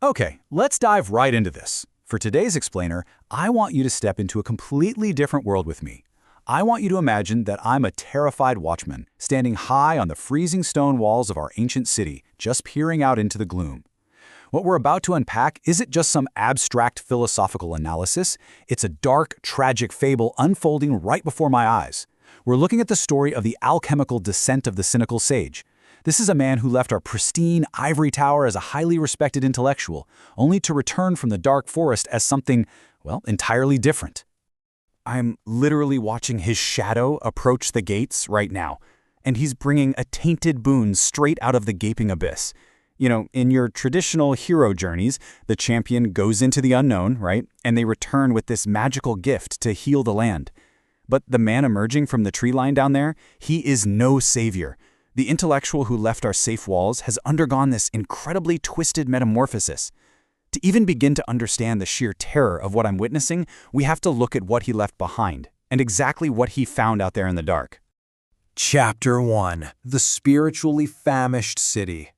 Okay, let's dive right into this. For today's explainer, I want you to step into a completely different world with me. I want you to imagine that I'm a terrified watchman, standing high on the freezing stone walls of our ancient city, just peering out into the gloom. What we're about to unpack isn't just some abstract philosophical analysis, it's a dark, tragic fable unfolding right before my eyes. We're looking at the story of the alchemical descent of the cynical sage. This is a man who left our pristine ivory tower as a highly respected intellectual, only to return from the dark forest as something, well, entirely different. I'm literally watching his shadow approach the gates right now, and he's bringing a tainted boon straight out of the gaping abyss. You know, in your traditional hero journeys, the champion goes into the unknown, right? And they return with this magical gift to heal the land. But the man emerging from the tree line down there, he is no savior. The intellectual who left our safe walls has undergone this incredibly twisted metamorphosis. To even begin to understand the sheer terror of what I'm witnessing, we have to look at what he left behind, and exactly what he found out there in the dark. Chapter 1. The Spiritually Famished City.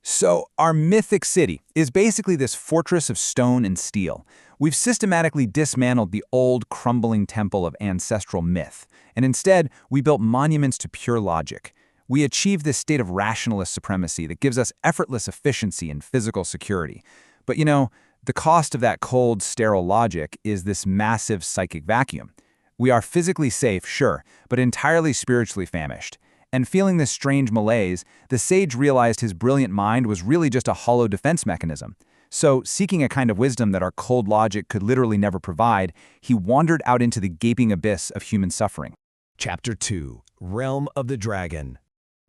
So, our mythic city is basically this fortress of stone and steel. We've systematically dismantled the old, crumbling temple of ancestral myth, and instead, we built monuments to pure logic. We achieved this state of rationalist supremacy that gives us effortless efficiency and physical security. But you know, the cost of that cold, sterile logic is this massive psychic vacuum. We are physically safe, sure, but entirely spiritually famished. And feeling this strange malaise, the sage realized his brilliant mind was really just a hollow defense mechanism. So, seeking a kind of wisdom that our cold logic could literally never provide, he wandered out into the gaping abyss of human suffering. Chapter 2. Realm of the Dragon.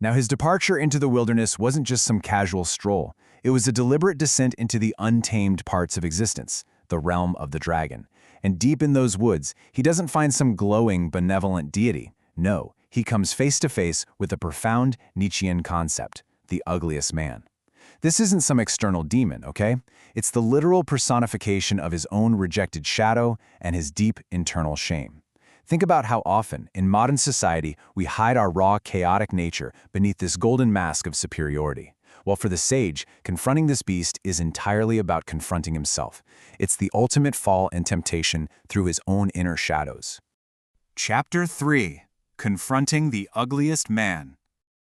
Now, his departure into the wilderness wasn't just some casual stroll. It was a deliberate descent into the untamed parts of existence, the realm of the dragon. And deep in those woods, he doesn't find some glowing, benevolent deity. No, he comes face to face with a profound Nietzschean concept, the ugliest man. This isn't some external demon, okay? It's the literal personification of his own rejected shadow and his deep internal shame. Think about how often, in modern society, we hide our raw, chaotic nature beneath this golden mask of superiority. While for the sage, confronting this beast is entirely about confronting himself. It's the ultimate fall and temptation through his own inner shadows. Chapter 3. Confronting the Ugliest Man.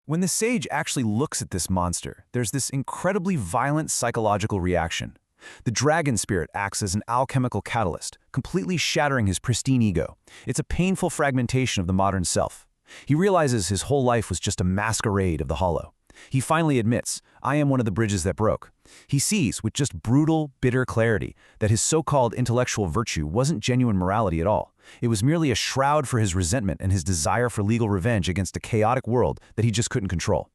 When the sage actually looks at this monster, there's this incredibly violent psychological reaction. The dragon spirit acts as an alchemical catalyst, completely shattering his pristine ego. It's a painful fragmentation of the modern self. He realizes his whole life was just a masquerade of the hollow. He finally admits, I am one of the bridges that broke. He sees, with just brutal, bitter clarity, that his so-called intellectual virtue wasn't genuine morality at all. It was merely a shroud for his resentment and his desire for legal revenge against a chaotic world that he just couldn't control.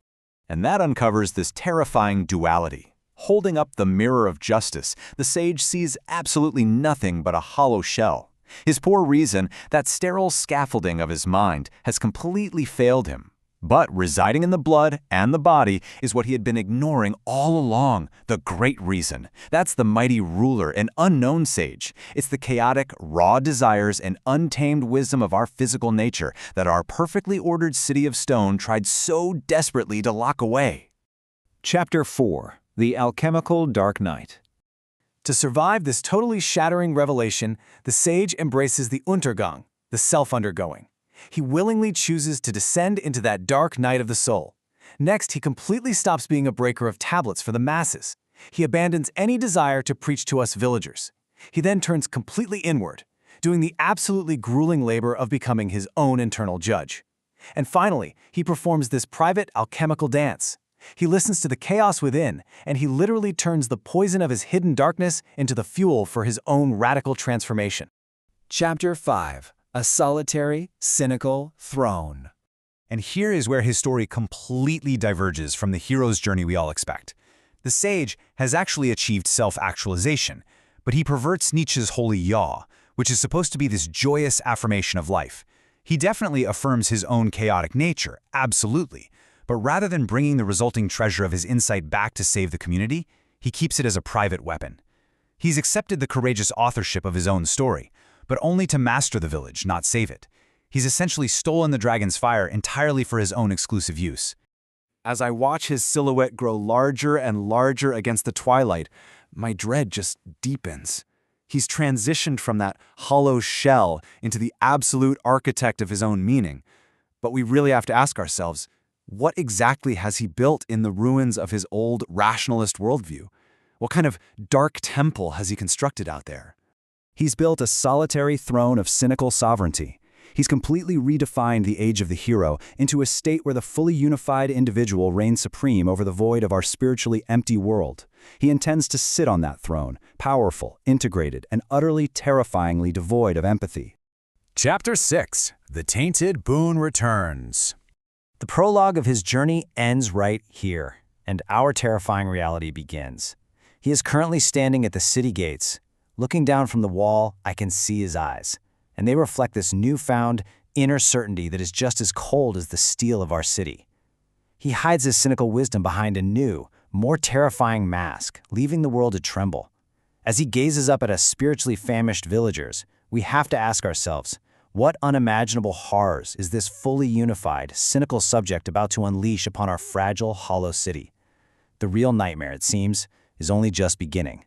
And that uncovers this terrifying duality. Holding up the mirror of justice, the sage sees absolutely nothing but a hollow shell. His poor reason, that sterile scaffolding of his mind, has completely failed him. But residing in the blood and the body is what he had been ignoring all along, the great reason. That's the mighty ruler and unknown sage. It's the chaotic, raw desires and untamed wisdom of our physical nature that our perfectly ordered city of stone tried so desperately to lock away. Chapter 4. The Alchemical Dark Night. To survive this totally shattering revelation, the sage embraces the Untergang, the self-undergoing. He willingly chooses to descend into that dark night of the soul. Next, he completely stops being a breaker of tablets for the masses. He abandons any desire to preach to us villagers. He then turns completely inward, doing the absolutely grueling labor of becoming his own internal judge. And finally, he performs this private alchemical dance. He listens to the chaos within, and he literally turns the poison of his hidden darkness into the fuel for his own radical transformation. Chapter 5. A Solitary, Cynical Throne. And here is where his story completely diverges from the hero's journey we all expect. The sage has actually achieved self-actualization, but he perverts Nietzsche's holy yaw, which is supposed to be this joyous affirmation of life. He definitely affirms his own chaotic nature, absolutely. But rather than bringing the resulting treasure of his insight back to save the community, he keeps it as a private weapon. He's accepted the courageous authorship of his own story, but only to master the village, not save it. He's essentially stolen the dragon's fire entirely for his own exclusive use. As I watch his silhouette grow larger and larger against the twilight, my dread just deepens. He's transitioned from that hollow shell into the absolute architect of his own meaning. But we really have to ask ourselves, what exactly has he built in the ruins of his old rationalist worldview? What kind of dark temple has he constructed out there? He's built a solitary throne of cynical sovereignty. He's completely redefined the age of the hero into a state where the fully unified individual reigns supreme over the void of our spiritually empty world. He intends to sit on that throne, powerful, integrated, and utterly terrifyingly devoid of empathy. Chapter 6. The Tainted Boon Returns. The prologue of his journey ends right here, and our terrifying reality begins. He is currently standing at the city gates. Looking down from the wall, I can see his eyes, and they reflect this newfound inner certainty that is just as cold as the steel of our city. He hides his cynical wisdom behind a new, more terrifying mask, leaving the world to tremble. As he gazes up at us spiritually famished villagers, we have to ask ourselves, what unimaginable horrors is this fully unified, cynical subject about to unleash upon our fragile, hollow city? The real nightmare, it seems, is only just beginning.